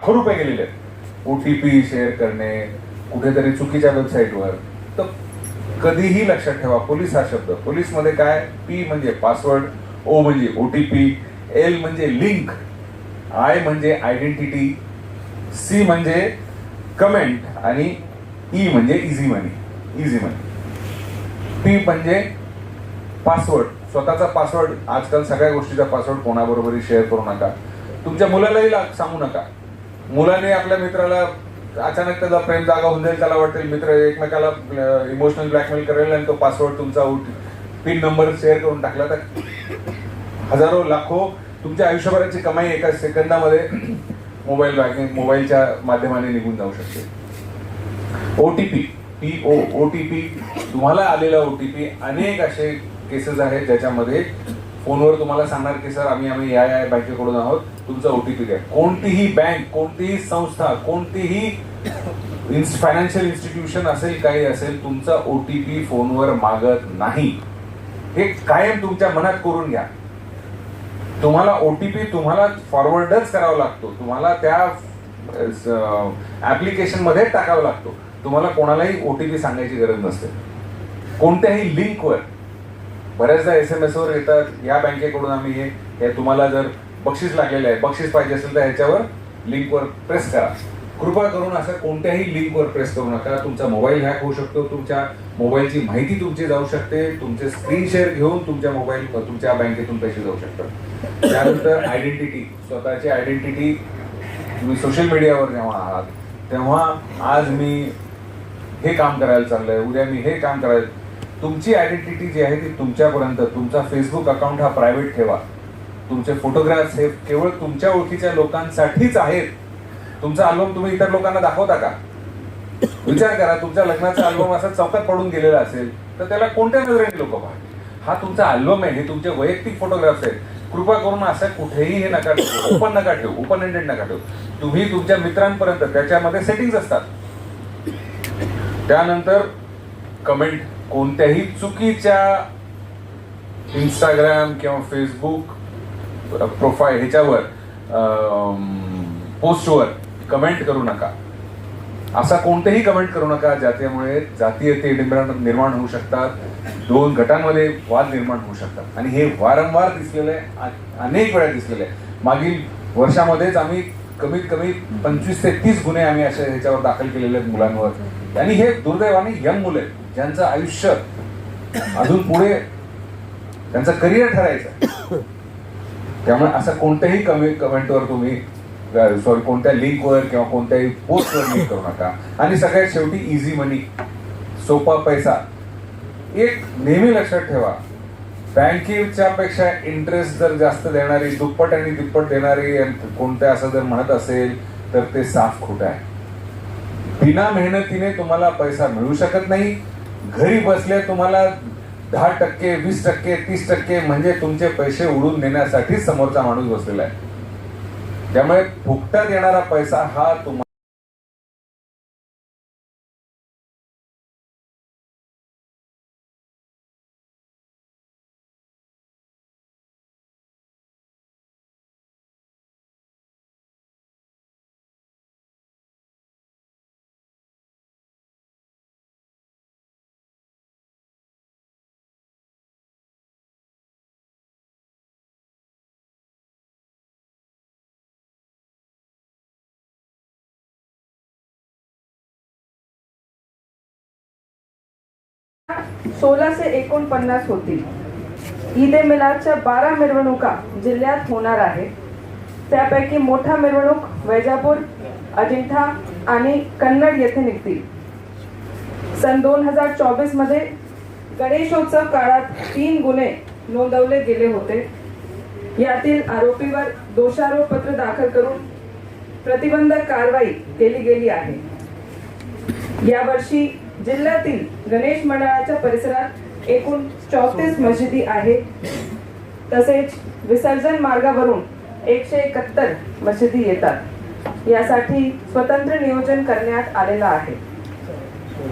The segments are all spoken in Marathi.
लाखो रुपये गेलेले आहेत OTP शेअर करणे कुठेतरी चुकीच्या वेबसाईटवर. तर कधीही लक्षात ठेवा, पोलीस हा शब्द, पोलीसमध्ये काय, P म्हणजे पासवर्ड, O म्हणजे OTP, L म्हणजे लिंक, I म्हणजे आयडेंटिटी, C म्हणजे कमेंट आणि E म्हणजे इझी मनी. P म्हणजे पासवर्ड, स्वतःचा पासवर्ड. आजकाल सगळ्या गोष्टीचा पासवर्ड कोणाबरोबरही शेअर करू नका. तुमच्या मुलालाही सांगू नका. मुलाने आपल्या मित्राला अचानक त्याचा प्रेम जागा होऊन जाईल, त्याला वाटेल मित्र एकमेकाला इमोशनल ब्लॅकमेल करेल आणि तो पासवर्ड तुमचा पिन नंबर शेअर करून टाकला तर हजारो लाखो तुमच्या आयुष्यभराची कमाई एका सेकंदामध्ये मोबाईल बँकिंग मोबाईलच्या माध्यमाने निघून जाऊ शकते. OTP, OTP, तुम्हाला आलेला OTP, अनेक असे केसेस आहेत ज्याच्यामध्ये फोनवर तुम्हाला सांगणार की सर आम्ही या बँकेकडून आहोत, तुमचा OTP द्या. कोणतीही बँक, कोणतीही संस्था, कोणतीही फायनान्शियल इन्स्टिट्यूशन असेल, काही असेल, तुमचा OTP फोनवर मागत नाही. हे कायम तुमच्या मनात करून घ्या. तुम्हाला OTP तुम्हाला फॉरवर्डच करावा लागतो, तुम्हाला त्या ऍप्लिकेशन मध्ये टाकावा लागतो. तुम्हाला कोणालाही OTP सांगायची गरज नसते. कोणत्याही लिंकवर, बऱ्याचदा SMS वर येतात, या बँकेकडून आम्ही हे तुम्हाला जर बक्षीस लागलेलं आहे, बक्षीस पाहिजे असेल तर ह्याच्यावर लिंकवर प्रेस करा. कृपा करून असं कोणत्याही लिंकवर प्रेस करू नका. तुमचा मोबाईल हॅक होऊ शकतो, तुमच्या मोबाईलची माहिती तुमची जाऊ शकते, तुमचे स्क्रीन शेअर घेऊन तुमच्या बँकेतून पैसे जाऊ शकतात. त्यानंतर आयडेंटिटी, स्वतःची आयडेंटिटी. तुम्ही सोशल मीडियावर जेव्हा आहात तेव्हा आज मी हे काम करायला चाललंय, उद्या मी हे काम करायला, तुमची आयडेंटिटी जी आहे ती तुमच्यापर्यंत. तुमचा फेसबुक अकाउंट हा प्रायव्हेट ठेवा. तुमचे फोटोग्राफ्स हे केवळ तुमच्या ओळखीच्या लोकांसाठीच आहेत. तुमचा अल्बम तुम्ही इतर लोकांना दाखवता का? विचार करा, तुमच्या लग्नाचा अल्बम असा चौकात पडून गेलेला असेल तर त्याला कोणत्या नजरेने लोक पाहतील? हा तुमचा अल्बम आहे, हे तुमचे वैयक्तिक फोटोग्राफ्स आहेत. कृपा करून असं कुठेही हे नका ठेवू, ओपन नका ठेवू, ओपन एंडेड नका ठेवू. तुम्ही तुमच्या मित्रांपर्यंत, त्याच्यामध्ये सेटिंग्स असतात. त्यानंतर कमेंट, कोणत्याही चुकीच्या इंस्टाग्राम किंवा फेसबुक प्रोफाईल ह्याच्यावर पोस्टवर कमेंट करू नका. असा कोणतेही कमेंट करू नका ज्याच्यामुळे जातीयते निर्माण होऊ शकतात, दोन गटांमध्ये वाद निर्माण होऊ शकतात. आणि हे वारंवार दिसलेलं आहे, अनेक वेळा दिसलेलं आहे. मागील वर्षामध्येच आम्ही कमीत कमी 25 ते 30 गुन्हे आम्ही अशा ह्याच्यावर दाखल केलेले आहेत मुलांवर. आणि हे दुर्दैवाने यंग मुलं आहेत ज्यांचं आयुष्य अजून पुढे त्यांचं करिअर ठरायचं. त्यामुळे असं कोणत्याही कमेंटवर तुम्ही कोणत्या लिंकवर किंवा कोणत्याही पोस्टवर क्लिक करू नका. आणि सगळ्यात शेवटी इझी मनी, सोपा पैसा. एक नेहमी लक्षात ठेवा, बँकेच्या पेक्षा इंटरेस्ट जर जास्त देणारी, दुप्पट आणि तिप्पट देणारी कोणत्या असं जर म्हणत असेल तर ते साफ खोटं आहे. बिना मेहनतीने तुम्हाला पैसा मिळू शकत नाही. घरी बसले तुम्हाला 10%, 20%, 30% म्हणजे तुमचे पैसे उडून नेण्यासाठी समोरचा माणूस बसलेला आहे. त्यामुळे फुकटात येणारा पैसा हा तुम्हाला सोळा से 49 होतील. ईद ए मिलादच्या 12 मिरवणुका जिल्ह्यात होणार आहेत. त्यापैकी मोठा मिरवणूक वैजापूर, अजिंठा आणि कन्नड येथे निघतील. सन 2024 मध्ये गणेशोत्सव काळात 3 गुन्हे नोंदवले गेले होते. यातील आरोपीवर दोषारोपपत्र दाखल करून प्रतिबंधक कारवाई केली गेली आहे. यावर्षी जिल्ह्यातील गणेश मंडळाच्या परिसरात एकूण 34 मशिदी आहेत. तसेच विसर्जन मार्गावरून 171 मशिदी येतात. यासाठी स्वतंत्र नियोजन करण्यात आलेलं आहे.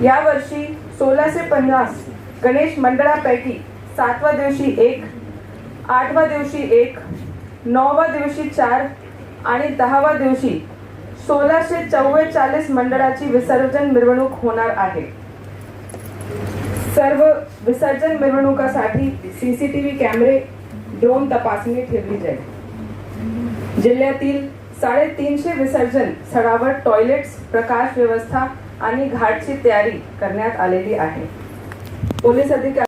यावर्षी 16 से 50 गणेश मंडळापैकी 7व्या दिवशी 1, 8व्या दिवशी 1, 9व्या दिवशी 4 आणि 10व्या दिवशी 1644 मंडळाची विसर्जन मिरवणूक होणार आहे. सर्व विसर्जन मिरवणुकासाठी सीसीटीव्ही कॅमेरे, ड्रोन तपासणी ठेवली जाईल. जिल्ह्यातील 350 विसर्जन स्थळावर टॉयलेट्स, प्रकाश व्यवस्था आणि घाटची तयारी करण्यात आलेली आहे. पोलीस अधिकारी